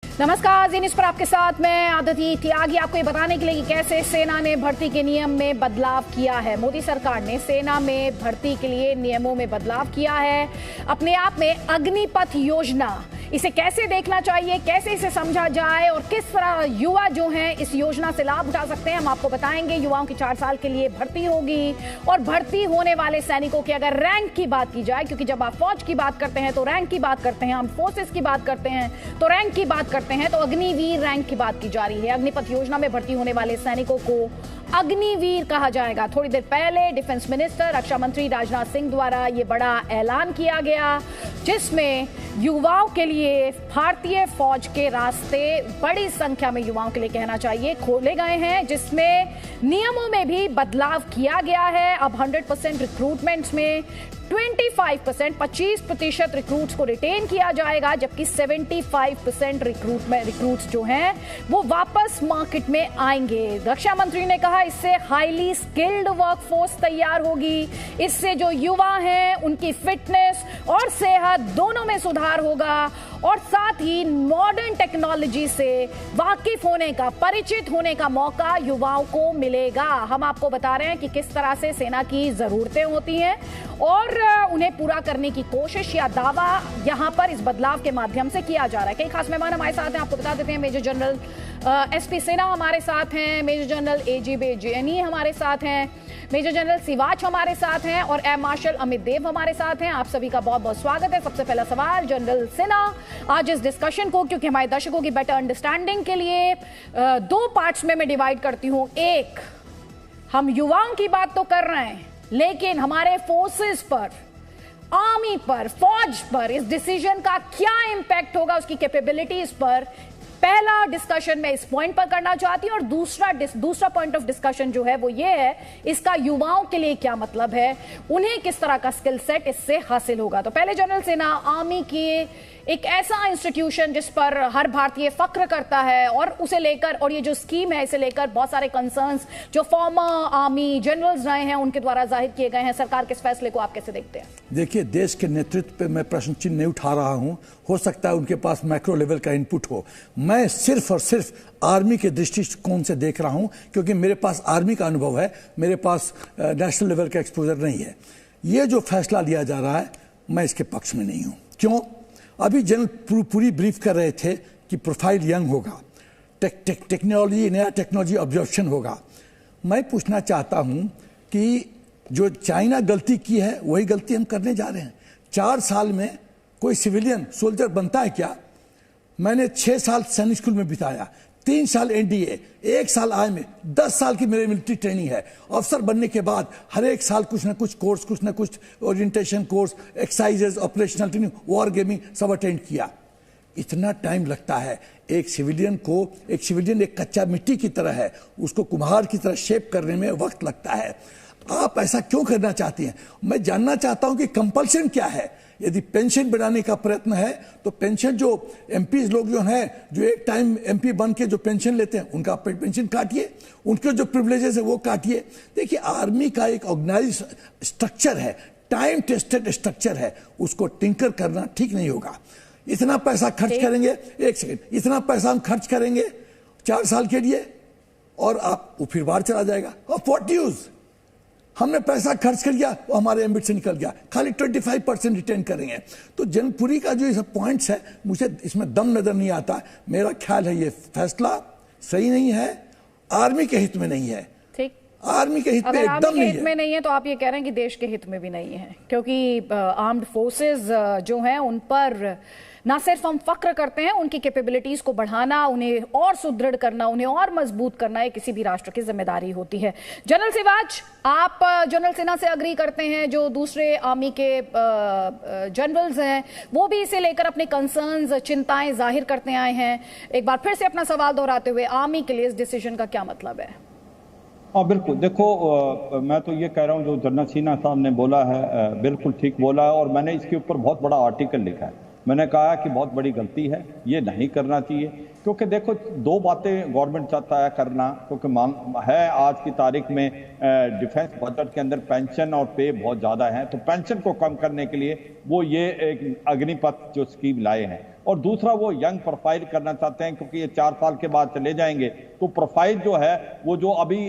नमस्कार, जी न्यूज़ पर आपके साथ मैं आदिति त्यागी। आपको ये बताने के लिए कि कैसे सेना ने भर्ती के नियम में बदलाव किया है। मोदी सरकार ने सेना में भर्ती के लिए नियमों में बदलाव किया है। अपने आप में अग्निपथ योजना, इसे कैसे देखना चाहिए, कैसे इसे समझा जाए और किस तरह युवा जो हैं इस योजना से लाभ उठा सकते हैं, हम आपको बताएंगे। युवाओं की 4 साल के लिए भर्ती होगी और भर्ती होने वाले सैनिकों की अगर रैंक की बात की जाए, क्योंकि जब आप फौज की बात करते हैं तो रैंक की बात करते हैं, हम फोर्सेस की बात करते हैं तो रैंक की बात करते हैं, तो अग्निवीर रैंक की बात की जा रही है। अग्निपथ योजना में भर्ती होने वाले सैनिकों को अग्निवीर कहा जाएगा। थोड़ी देर पहले डिफेंस मिनिस्टर रक्षा मंत्री राजनाथ सिंह द्वारा यह बड़ा ऐलान किया गया, जिसमें युवाओं के लिए भारतीय फौज के रास्ते बड़ी संख्या में युवाओं के लिए कहना चाहिए खोले गए हैं, जिसमें नियमों में भी बदलाव किया गया है। अब 100% रिक्रूटमेंट्स में 25% रिक्रूट्स को रिटेन किया जाएगा, जबकि 75% रिक्रूट्स जो हैं वो वापस मार्केट में आएंगे। रक्षा मंत्री ने कहा इससे हाईली स्किल्ड वर्कफोर्स तैयार होगी, इससे जो युवा हैं उनकी फिटनेस और सेहत दोनों में सुधार होगा और साथ ही मॉडर्न टेक्नोलॉजी से वाकिफ होने का, परिचित होने का मौका युवाओं को मिलेगा। हम आपको बता रहे हैं कि किस तरह से सेना की जरूरतें होती हैं और उन्हें पूरा करने की कोशिश या दावा यहां पर इस बदलाव के माध्यम से किया जा रहा है। कई खास मेहमान हमारे साथ हैं, आपको बता देते हैं। मेजर जनरल एसपी सेना हमारे साथ हैं, मेजर जनरल एजीबी जैनी हमारे साथ हैं, मेजर जनरल सिवाच हमारे साथ हैं और एयर मार्शल अमित देव हमारे साथ हैं। आप सभी का बहुत बहुत स्वागत है। सबसे पहला सवाल जनरल सिन्हा, आज इस डिस्कशन को, क्योंकि हमारे दर्शकों की बेटर अंडरस्टैंडिंग के लिए 2 पार्ट्स में मैं डिवाइड करती हूं। एक, हम युवाओं की बात तो कर रहे हैं, लेकिन हमारे फोर्सेस पर, आर्मी पर, फौज पर इस डिसीजन का क्या इंपैक्ट होगा, उसकी कैपेबिलिटीज पर पहला डिस्कशन मैं इस पॉइंट पर करना चाहती हूं और दूसरा पॉइंट ऑफ डिस्कशन जो है वो ये है, इसका युवाओं के लिए क्या मतलब है, उन्हें किस तरह का स्किल सेट इससे हासिल होगा। तो पहले जनरल सेना, आर्मी की एक ऐसा इंस्टीट्यूशन जिस पर हर भारतीय फक्र करता है और उसे लेकर, और ये जो स्कीम है इसे लेकर बहुत सारे कंसर्न्स जो फॉर्मर आर्मी जनरल्स रहे हैं उनके द्वारा जाहिर किए गए हैं, सरकार के इस फैसले को आप कैसे देखते हैं? देखिए, देश के नेतृत्व पे मैं प्रश्न चिन्ह नहीं उठा रहा हूं, हो सकता है उनके पास मैक्रो लेवल का इनपुट हो। मैं सिर्फ और सिर्फ आर्मी के दृष्टिकोण से देख रहा हूं, क्योंकि मेरे पास आर्मी का अनुभव है, मेरे पास नेशनल लेवल का एक्सपोजर नहीं है। ये जो फैसला लिया जा रहा है, मैं इसके पक्ष में नहीं हूं। क्यों? अभी जनरल पूरी ब्रीफ कर रहे थे कि प्रोफाइल यंग होगा, टेक्नोलॉजी, नया टेक्नोलॉजी ऑब्जर्वेशन होगा। मैं पूछना चाहता हूं कि जो चाइना गलती की है वही गलती हम करने जा रहे हैं। 4 साल में कोई सिविलियन सोल्जर बनता है क्या? मैंने 6 साल सैनिक स्कूल में बिताया, 3 साल एनडीए, 1 साल आर्मी, 10 साल की मेरी मिलिट्री ट्रेनिंग है। अफसर बनने के बाद हर एक साल कुछ ना कुछ कोर्स, कुछ ना कुछ orientation course, exercises, operational training, war gaming सब अटेंड किया। इतना टाइम लगता है एक सिविलियन एक कच्चा मिट्टी की तरह है, उसको कुम्हार की तरह शेप करने में वक्त लगता है। आप ऐसा क्यों करना चाहती हैं? मैं जानना चाहता हूं कि कंपल्शन क्या है। यदि पेंशन बढ़ाने का प्रयत्न है तो पेंशन, जो एमपी लोग जो हैं, जो एक टाइम एमपी बन के जो पेंशन लेते हैं उनका पेंशन काटिए, उनके जो प्रिविलेजेस है वो काटिए। देखिए, आर्मी का एक ऑर्गेनाइज स्ट्रक्चर है, टाइम टेस्टेड स्ट्रक्चर है, उसको टिंकर करना ठीक नहीं होगा। इतना पैसा खर्च करेंगे, एक सेकेंड, इतना पैसा हम खर्च करेंगे 4 साल के लिए और आप वो फिर बाहर चला जाएगा। और व्हाट यूज? हमने पैसा खर्च कर दिया, वो हमारे एम्बिट से निकल गया, खाली 25% रिटेन करेंगे। तो जनपुरी का जो ये सब पॉइंट्स है, मुझे इसमें दम नजर नहीं आता। मेरा ख्याल है ये फैसला सही नहीं है, आर्मी के हित में नहीं है। ठीक, आर्मी के हित में एकदम नहीं है। तो आप ये कह रहे हैं कि देश के हित में भी नहीं है, क्योंकि आर्म्ड फोर्सेस जो हैं उन पर ना सिर्फ हम फक्र करते हैं, उनकी कैपेबिलिटीज को बढ़ाना, उन्हें और सुदृढ़ करना, उन्हें और मजबूत करना, ये किसी भी राष्ट्र की जिम्मेदारी होती है। जनरल सिवाच, आप जनरल सिन्हा से अग्री करते हैं, जो दूसरे आर्मी के जनरल्स हैं वो भी इसे लेकर अपने कंसर्न्स, चिंताएं जाहिर करते आए हैं। एक बार फिर से अपना सवाल दोहराते हुए, आर्मी के लिए इस डिसीजन का क्या मतलब है? हाँ बिल्कुल, देखो मैं तो ये कह रहा हूँ जो जनरल सिन्हा साहब ने बोला है बिल्कुल ठीक बोला है, और मैंने इसके ऊपर बहुत बड़ा आर्टिकल लिखा है। मैंने कहा कि बहुत बड़ी गलती है, ये नहीं करना चाहिए, क्योंकि देखो 2 बातें गवर्नमेंट चाहता है करना, क्योंकि मांग है आज की तारीख में डिफेंस बजट के अंदर पेंशन और पे बहुत ज़्यादा है, तो पेंशन को कम करने के लिए वो ये एक अग्निपथ जो स्कीम लाए हैं। और दूसरा वो यंग प्रोफाइल करना चाहते हैं, क्योंकि ये 4 साल के बाद चले जाएंगे तो प्रोफाइल जो है वो जो अभी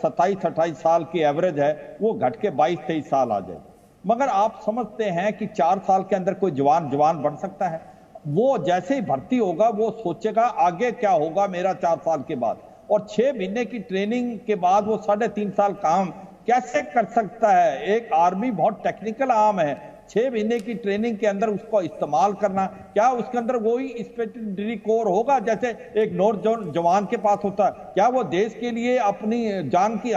27-28 साल की एवरेज है वो घट के 22-23 साल आ जाएगी। मगर आप समझते हैं कि 4 साल के अंदर कोई जवान बन सकता है? वो जैसे ही भर्ती होगा वो सोचेगा आगे क्या होगा मेरा 4 साल के बाद, और 6 महीने की ट्रेनिंग के बाद वो 3.5 साल काम कैसे कर सकता है? एक आर्मी बहुत टेक्निकल आर्म है, 6 महीने की ट्रेनिंग के अंदर उसको इस्तेमाल करना, क्या उसके अंदर वही स्पेशलिटी कोर होगा जैसे एक नौजवान के पास होता है? क्या वो देश के लिए अपनी जान की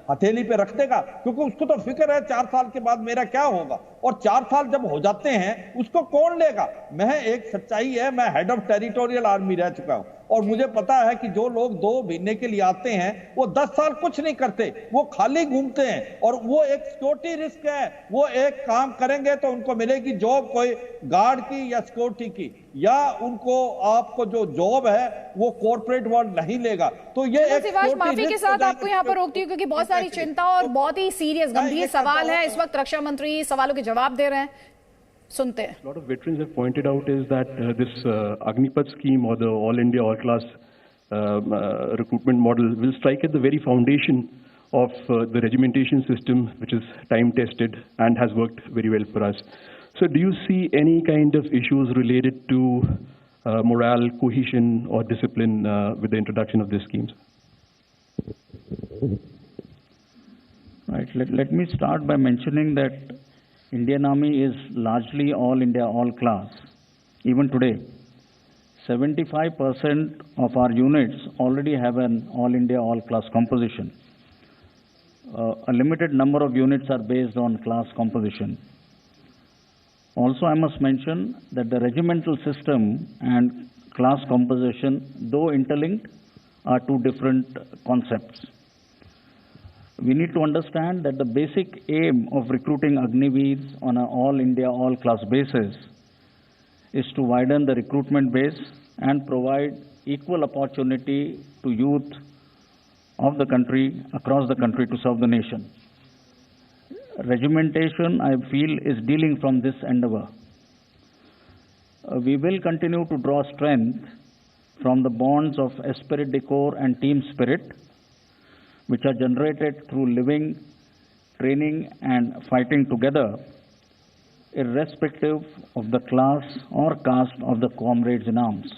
हथेली पे रख देगा? क्योंकि उसको तो फिक्र है 4 साल के बाद मेरा क्या होगा, और 4 साल जब हो जाते हैं उसको कौन लेगा? मैं एक सच्चाई है, मैं हेड ऑफ टेरिटोरियल आर्मी रह चुका हूं और मुझे पता है कि जो लोग 2 महीने के लिए आते हैं वो 10 साल कुछ नहीं करते, वो खाली घूमते हैं, और वो एक सिक्योरिटी रिस्क है। वो एक काम करेंगे तो उनको मिलेगी जॉब कोई गार्ड की या सिक्योरिटी की, या उनको आपको जो जॉब है वो कॉर्पोरेट वर्ल्ड नहीं लेगा। तो ये एक माफी के साथ आपको यहाँ पर रोकती हूँ क्योंकि बहुत सारी चिंता और बहुत ही सीरियस गंभीर सवाल है। इस वक्त रक्षा मंत्री सवालों के जवाब दे रहे हैं, सुनते हैं। A lot of veterans have pointed out is that this Agnipath scheme or the All India All Class recruitment model will strike at the very foundation of the regimentation system, which is time tested and has worked very well for us. So do you see any kind of issues related to morale, cohesion or discipline with the introduction of these schemes? Right. Let me start by mentioning that Indian Army is largely all India, all class. Even today, 75% of our units already have an all India, all class composition. A limited number of units are based on class composition. Also, I must mention that the regimental system and class composition, though interlinked, are 2 different concepts. We need to understand that the basic aim of recruiting Agniveers on an all India, all class basis is to widen the recruitment base and provide equal opportunity to youth of the country, across the country, to serve the nation. Regimentation, I feel, is dealing from this endeavor. We will continue to draw strength from the bonds of esprit de corps and team spirit, which are generated through living, training and fighting together, irrespective of the class or caste of the comrades in arms.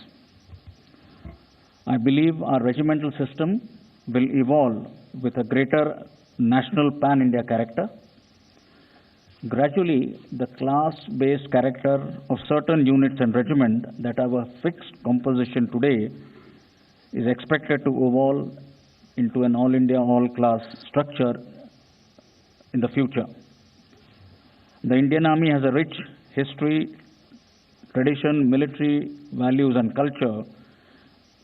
I believe our regimental system will evolve with a greater national pan-India character. Gradually, the class-based character of certain units and regiments that have a fixed composition today is expected to evolve into an all-India, all-class structure in the future. The Indian Army has a rich history, tradition, military values and culture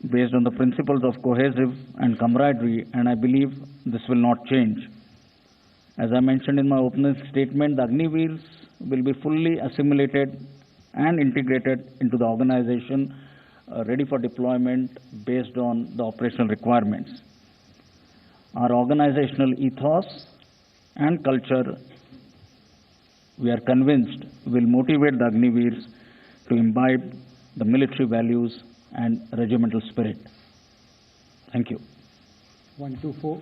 based on the principles of cohesive and camaraderie, and I believe this will not change. As I mentioned in my opening statement, the Agniveers will be fully assimilated and integrated into the organization, ready for deployment based on the operational requirements. Our organizational ethos and culture, we are convinced, will motivate the Agniveers to imbibe the military values and regimental spirit. Thank you. 124.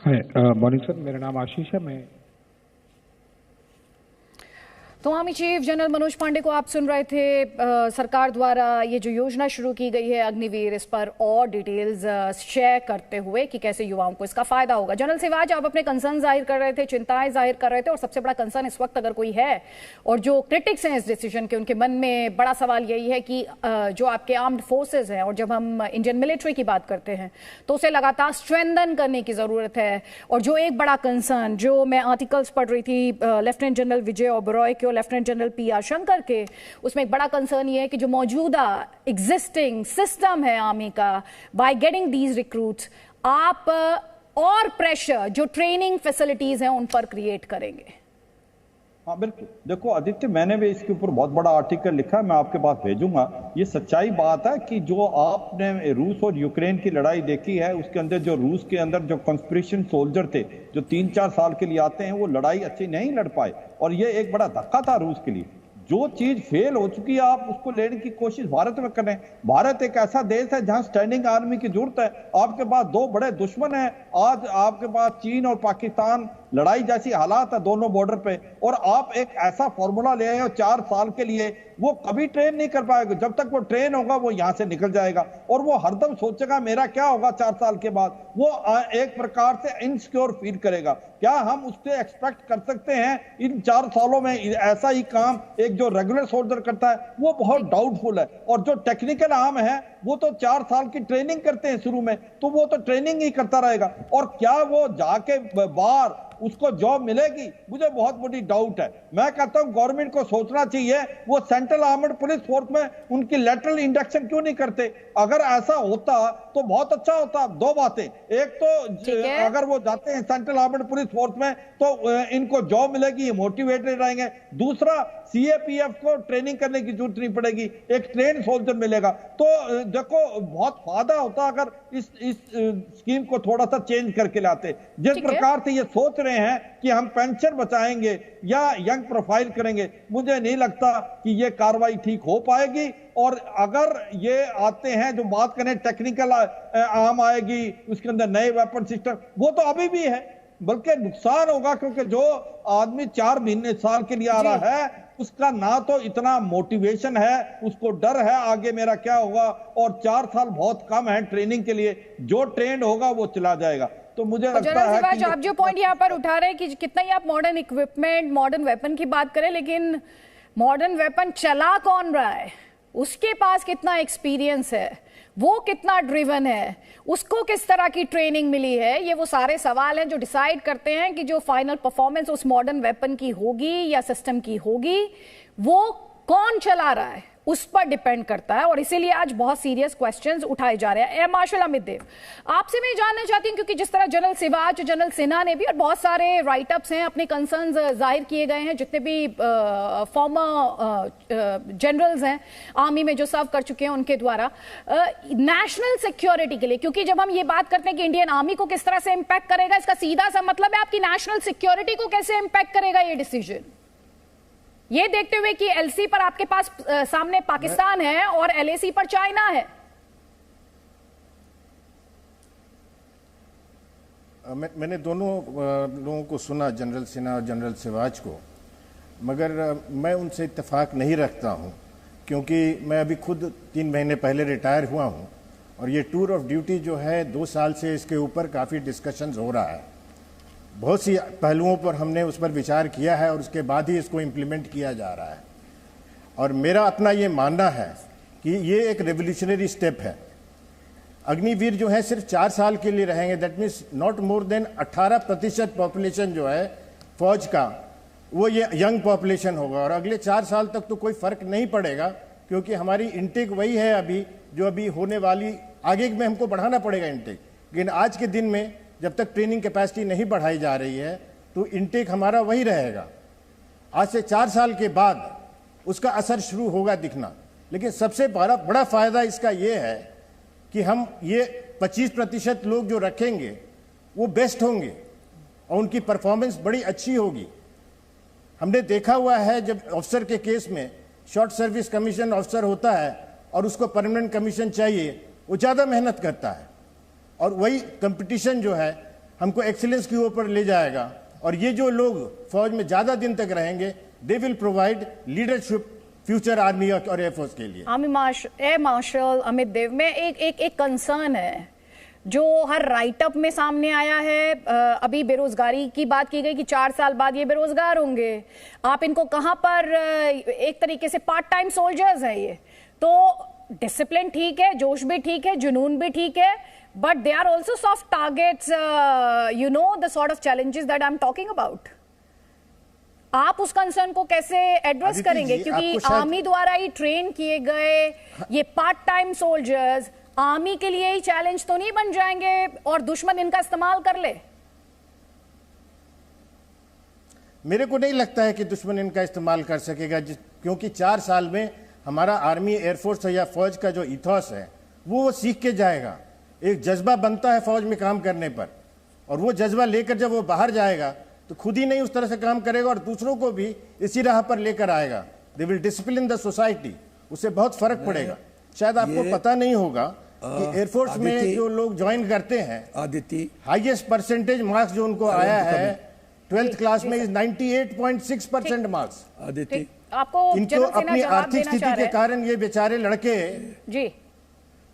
Hi morning sir, मेरा नाम आशीष है। मैं तो army chief general Manoj Pande को आप सुन रहे थे। सरकार द्वारा ये जो योजना शुरू की गई है अग्निवीर, इस पर और डिटेल्स शेयर करते हुए कि कैसे युवाओं को इसका फायदा होगा। जनरल सिवाज, आप अपने कंसर्न जाहिर कर रहे थे, चिंताएं जाहिर कर रहे थे, और सबसे बड़ा कंसर्न इस वक्त अगर कोई है और जो क्रिटिक्स हैं इस डिसीजन के, उनके मन में बड़ा सवाल यही है कि जो आपके आर्म्ड फोर्सेज हैं, और जब हम इंडियन मिलिट्री की बात करते हैं तो उसे लगातार स्ट्रेंथन करने की जरूरत है। और जो एक बड़ा कंसर्न जो मैं आर्टिकल्स पढ़ रही थी लेफ्टिनेंट जनरल विजय ओबरॉय के और लेफ्टिनेंट जनरल पी.आर. शंकर के, उसमें एक बड़ा कंसर्न ये है कि जो मौजूदा एग्जिस्टिंग सिस्टम है आर्मी का, बाय गेटिंग दीज रिक्रूट्स आप और प्रेशर जो ट्रेनिंग फैसिलिटीज हैं उन पर क्रिएट करेंगे। हाँ बिल्कुल, देखो आदित्य, मैंने भी इसके ऊपर बहुत बड़ा आर्टिकल लिखा है, मैं आपके पास भेजूंगा। ये सच्चाई बात है कि जो आपने रूस और यूक्रेन की लड़ाई देखी है, उसके अंदर जो रूस के अंदर जो कंस्पिरेशन सोल्जर थे जो 3-4 साल के लिए आते हैं, वो लड़ाई अच्छी नहीं लड़ पाए, और ये एक बड़ा धक्का था रूस के लिए। जो चीज फेल हो चुकी है आप उसको लेने की कोशिश भारत में करें। भारत एक ऐसा देश है जहां स्टैंडिंग आर्मी की जरूरत है। आपके पास दो बड़े दुश्मन हैं आज, आपके पास चीन और पाकिस्तान, लड़ाई जैसी हालात है दोनों बॉर्डर पे, और आप एक ऐसा फॉर्मूला ले आए हो 4 साल के लिए, वो कभी ट्रेन नहीं कर पाएगा। जब तक वो ट्रेन होगा वो यहां से निकल जाएगा, और वो हरदम सोचेगा मेरा क्या होगा 4 साल के बाद। वो एक प्रकार से इनसिक्योर फील करेगा। क्या हम उससे एक्सपेक्ट कर सकते हैं इन 4 सालों में ऐसा ही काम एक जो रेगुलर सोल्जर करता है? वो बहुत डाउटफुल है। और जो टेक्निकल आर्म है वो तो 4 साल की ट्रेनिंग करते हैं शुरू में, तो वो तो ट्रेनिंग ही करता रहेगा। और क्या वो जाके बाहर उसको जॉब मिलेगी? मुझे बहुत बड़ी डाउट है। मैं कहता हूं गवर्नमेंट को सोचना चाहिए वो सेंट्रल आर्मड पुलिस फोर्स में उनकी लेटरल इंडक्शन क्यों नहीं करते? अगर ऐसा होता तो बहुत अच्छा होता। 2 बातें, एक तो अगर वो जाते हैं सेंट्रल आर्मड पुलिस फोर्स में तो इनको जॉब मिलेगी, मोटिवेटेड रहेंगे। दूसरा, सीएपीएफ को ट्रेनिंग करने की जरूरत नहीं पड़ेगी, एक ट्रेन सोल्जर मिलेगा। तो देखो बहुत फायदा होता अगर इस स्कीम को थोड़ा सा चेंज करके लाते। जिस प्रकार से ये सोच रहे हैं कि हम पेंशन बचाएंगे या यंग प्रोफाइल करेंगे, मुझे नहीं लगता कि ये कार्रवाई ठीक हो पाएगी। और अगर ये आते हैं जो बात करें टेक्निकल आर्म आएगी, उसके अंदर नए वेपन सिस्टम, वो तो अभी भी है, बल्कि नुकसान होगा, क्योंकि जो आदमी 4 महीने साल के लिए आ रहा है उसका ना तो इतना मोटिवेशन है, उसको डर है आगे मेरा क्या होगा, और 4 साल बहुत कम है ट्रेनिंग के लिए। जो ट्रेंड होगा वो चला जाएगा। तो मुझे लगता है कि आप जो पॉइंट यहाँ पर उठा रहे हैं कि कितना ही आप मॉडर्न इक्विपमेंट, मॉडर्न वेपन की बात करें, लेकिन मॉडर्न वेपन चला कौन रहा है, उसके पास कितना एक्सपीरियंस है, वो कितना ड्रिवन है, उसको किस तरह की ट्रेनिंग मिली है, ये वो सारे सवाल हैं जो डिसाइड करते हैं कि जो फाइनल परफॉर्मेंस उस मॉडर्न वेपन की होगी या सिस्टम की होगी, वो कौन चला रहा है उस पर डिपेंड करता है। और इसीलिए आज बहुत सीरियस क्वेश्चंस उठाए जा रहे हैं। एयर मार्शल अमित देव, आपसे मैं जानना चाहती हूं, क्योंकि जिस तरह जनरल सिवाच, जनरल सिन्हा ने भी, और बहुत सारे राइटअप्स हैं, अपने कंसर्न्स जाहिर किए गए हैं, जितने भी फॉर्मर जनरल्स हैं आर्मी में जो सर्व कर चुके हैं उनके द्वारा, नेशनल सिक्योरिटी के लिए। क्योंकि जब हम ये बात करते हैं कि इंडियन आर्मी को किस तरह से इंपैक्ट करेगा, इसका सीधा सा मतलब है आपकी नेशनल सिक्योरिटी को कैसे इंपैक्ट करेगा ये डिसीजन, ये देखते हुए कि एलसी पर आपके पास सामने पाकिस्तान है और एलएसी पर चाइना है। मैंने दोनों लोगों को सुना, जनरल सिन्हा और जनरल सिवाच को, मगर मैं उनसे इत्तेफाक नहीं रखता हूं, क्योंकि मैं अभी खुद 3 महीने पहले रिटायर हुआ हूं, और ये टूर ऑफ ड्यूटी जो है 2 साल से इसके ऊपर काफ़ी डिस्कशंस हो रहा है। बहुत सी पहलुओं पर हमने उस पर विचार किया है और उसके बाद ही इसको इम्प्लीमेंट किया जा रहा है। और मेरा अपना ये मानना है कि ये एक रेवोल्यूशनरी स्टेप है। अग्निवीर जो है सिर्फ 4 साल के लिए रहेंगे, that means not more than 18% population जो है फौज का, वो ये यंग पॉपुलेशन होगा। और अगले 4 साल तक तो कोई फर्क नहीं पड़ेगा, क्योंकि हमारी इंटेक वही है अभी जो अभी होने वाली, आगे में हमको बढ़ाना पड़ेगा इंटेक। लेकिन आज के दिन में जब तक ट्रेनिंग कैपेसिटी नहीं बढ़ाई जा रही है तो इनटेक हमारा वही रहेगा। आज से 4 साल के बाद उसका असर शुरू होगा दिखना। लेकिन सबसे बड़ा फायदा इसका यह है कि हम ये 25% लोग जो रखेंगे वो बेस्ट होंगे और उनकी परफॉर्मेंस बड़ी अच्छी होगी। हमने देखा हुआ है जब ऑफिसर के केस में शॉर्ट सर्विस कमीशन ऑफिसर होता है और उसको परमानेंट कमीशन चाहिए, वो ज़्यादा मेहनत करता है, और वही कंपटीशन जो है हमको एक्सीलेंस की ऊपर ले जाएगा। और ये जो लोग फौज में ज्यादा दिन तक रहेंगे, they will provide leadership future army और एयरफोर्स के लिए। एयर मार्शल अमित देव में एक कंसर्न है जो हर राइटअप में सामने आया है। अभी बेरोजगारी की बात की गई कि 4 साल बाद ये बेरोजगार होंगे। आप इनको कहां पर, एक तरीके से पार्ट टाइम सोल्जर्स है ये, तो डिसिप्लिन ठीक है, जोश भी ठीक है, जुनून भी ठीक है, but they are also soft targets, the sort of challenges that I'm talking about. आप उस कंसर्न को कैसे एड्रेस करेंगे? क्योंकि आर्मी द्वारा ही ट्रेन किए गए ये पार्ट टाइम सोल्जर्स आर्मी के लिए ही चैलेंज तो नहीं बन जाएंगे और दुश्मन इनका इस्तेमाल कर ले? मेरे को नहीं लगता है कि दुश्मन इनका इस्तेमाल कर सकेगा, क्योंकि 4 साल में हमारा आर्मी, एयरफोर्स या फौज का जो इथॉस है वो सीख के जाएगा। एक जज्बा बनता है फौज में काम करने पर, और वो जज्बा लेकर जब वो बाहर जाएगा तो खुद ही नहीं उस तरह से काम करेगा और दूसरों को भी इसी राह पर लेकर आएगा। They will discipline the society, उससे बहुत फर्क पड़ेगा। शायद आपको पता नहीं होगा कि एयरफोर्स में जो लोग ज्वाइन करते हैं, आदिति, हाईएस्ट परसेंटेज मार्क्स जो उनको आया है 12th क्लास में इज 98.6% मार्क्स। आदिति, आपको इनको अपनी आर्थिक स्थिति के कारण ये बेचारे लड़के जी।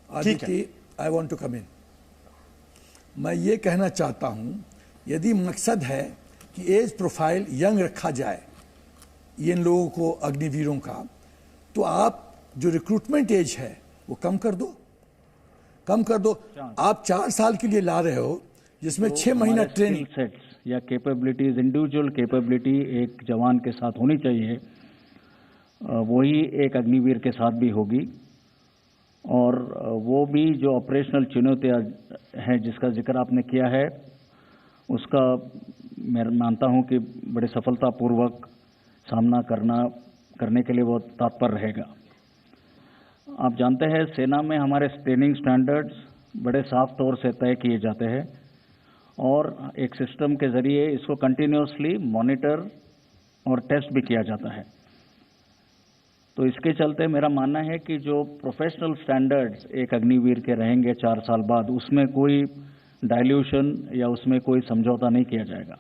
Aditi, I want to come in. मैं ये कहना चाहता हूं, यदि मकसद है कि एज प्रोफाइल यंग रखा जाए इन लोगों को, अग्निवीरों का, तो आप जो रिक्रूटमेंट एज है वो कम कर दो, कम कर दो। आप 4 साल के लिए ला रहे हो जिसमें 6 महीना ट्रेनिंग सेट्स या कैपेबिलिटीज, इंडिविजुअल कैपेबिलिटी एक जवान के साथ होनी चाहिए, वही एक अग्निवीर के साथ भी होगी। और वो भी जो ऑपरेशनल चुनौतियां हैं जिसका जिक्र आपने किया है, उसका मैं मानता हूं कि बड़े सफलतापूर्वक सामना करने के लिए वो तत्पर रहेगा। आप जानते हैं सेना में हमारे ट्रेनिंग स्टैंडर्ड्स बड़े साफ तौर से तय किए जाते हैं और एक सिस्टम के जरिए इसको कंटिन्यूसली मॉनिटर और टेस्ट भी किया जाता है। तो इसके चलते मेरा मानना है कि जो प्रोफेशनल स्टैंडर्ड्स एक अग्निवीर के रहेंगे 4 साल बाद, उसमें कोई डाइल्यूशन या उसमें कोई समझौता नहीं किया जाएगा।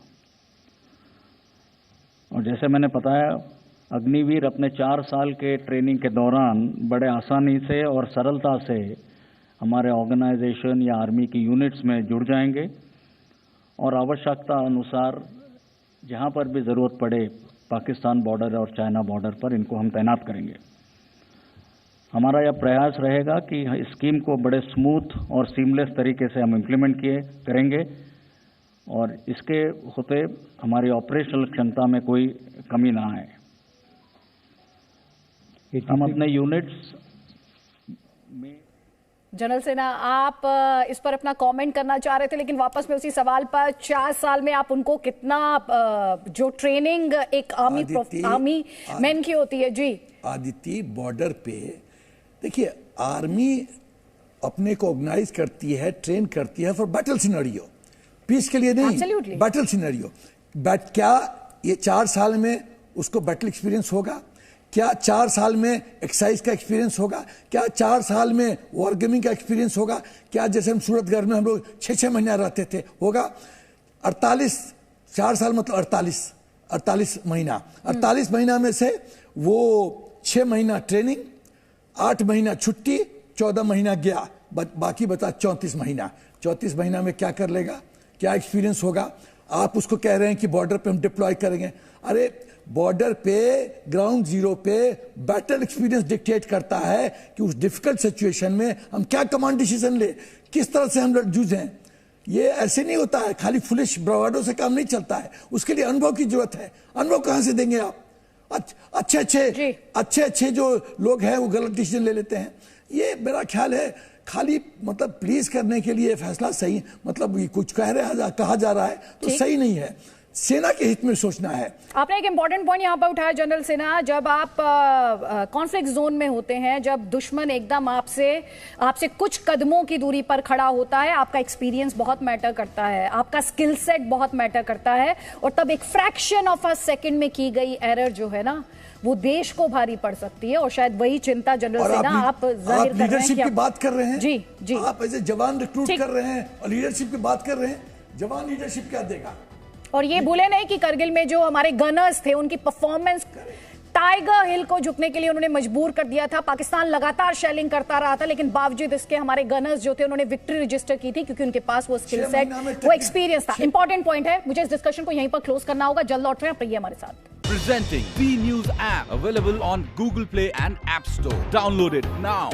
और जैसे मैंने बताया, अग्निवीर अपने 4 साल के ट्रेनिंग के दौरान बड़े आसानी से और सरलता से हमारे ऑर्गेनाइजेशन या आर्मी की यूनिट्स में जुड़ जाएंगे और आवश्यकता अनुसार जहां पर भी जरूरत पड़े पाकिस्तान बॉर्डर और चाइना बॉर्डर पर इनको हम तैनात करेंगे। हमारा यह प्रयास रहेगा कि इस स्कीम को बड़े स्मूथ और सीमलेस तरीके से हम इम्प्लीमेंट करेंगे और इसके होते हमारी ऑपरेशनल क्षमता में कोई कमी ना आए। हम अपने यूनिट्स में जनरल सेना, आप इस पर अपना कमेंट करना चाह रहे थे, लेकिन वापस में उसी सवाल पर, 4 साल में आप उनको कितना जो ट्रेनिंग एक आर्मी मैन की होती है जी। आदिति, बॉर्डर पे देखिए, आर्मी अपने को ऑर्गेनाइज करती है, ट्रेन करती है फॉर बैटल सिनेरियो, पीस के लिए नहीं, बैटल सिनेरियो। क्या ये 4 साल में उसको बैटल एक्सपीरियंस होगा? क्या 4 साल में एक्साइज का एक्सपीरियंस होगा? क्या 4 साल में वॉरगेमिंग का एक्सपीरियंस होगा? क्या जैसे हम सूरतगढ़ में हम लोग 6-6 महीना रहते थे, होगा? 4 साल मतलब 48 महीना। 48 महीना में से वो 6 महीना ट्रेनिंग, 8 महीना छुट्टी, 14 महीना गया, बाकी बता 34 महीना। 34 महीना में क्या कर लेगा? क्या एक्सपीरियंस होगा? आप उसको कह रहे हैं कि बॉर्डर पे हम डिप्लॉय करेंगे। अरे बॉर्डर पे, ग्राउंड जीरो पे बैटल एक्सपीरियंस डिक्टेट करता है कि उस डिफिकल्ट सिचुएशन में हम क्या कमांड डिसीजन ले, किस तरह से हम जूझें। ये ऐसे नहीं होता है, खाली फुलिश ब्रावाडो से काम नहीं चलता है, उसके लिए अनुभव की जरूरत है। अनुभव कहां से देंगे आप? अच्छे जो लोग हैं वो गलत डिसीजन ले लेते हैं। ये मेरा ख्याल है खाली मतलब प्लीज करने के लिए फैसला सही, मतलब कुछ कहा जा रहा है तो सही नहीं है। सेना के हित में सोचना है। आपने एक इंपॉर्टेंट पॉइंट यहाँ पर उठाया जनरल सेना, जब आप कॉन्फ्लिक्ट जोन में होते हैं, जब दुश्मन एकदम आपसे कुछ कदमों की दूरी पर खड़ा होता है, आपका एक्सपीरियंस बहुत मैटर करता है, आपका स्किल सेट बहुत मैटर करता है, और तब एक फ्रैक्शन ऑफ अ सेकंड में की गई एरर जो है ना, वो देश को भारी पड़ सकती है। और शायद वही चिंता जनरल सेना आप जाहिर कर रहे हैं। लीडरशिप की बात कर रहे हैं जी, आप ऐसे जवान रिक्रूट कर रहे हैं और लीडरशिप की बात कर रहे हैं। जवान लीडरशिप क्या देगा? और ये भूले नहीं कि करगिल में जो हमारे गनर्स थे, उनकी परफॉर्मेंस टाइगर हिल को झुकने के लिए उन्होंने मजबूर कर दिया था। पाकिस्तान लगातार शेलिंग करता रहा था, लेकिन बावजूद इसके हमारे गनर्स जो थे उन्होंने विक्ट्री रजिस्टर की थी, क्योंकि उनके पास वो स्किल सेट, वो एक्सपीरियंस था। इंपॉर्टेंट पॉइंट है, मुझे इस डिस्कशन को यहीं पर क्लोज करना होगा। जल्द लौट रहे हैं, रहिए हमारे साथ। Presenting B News app, available on Google Play and App Store. Download it now.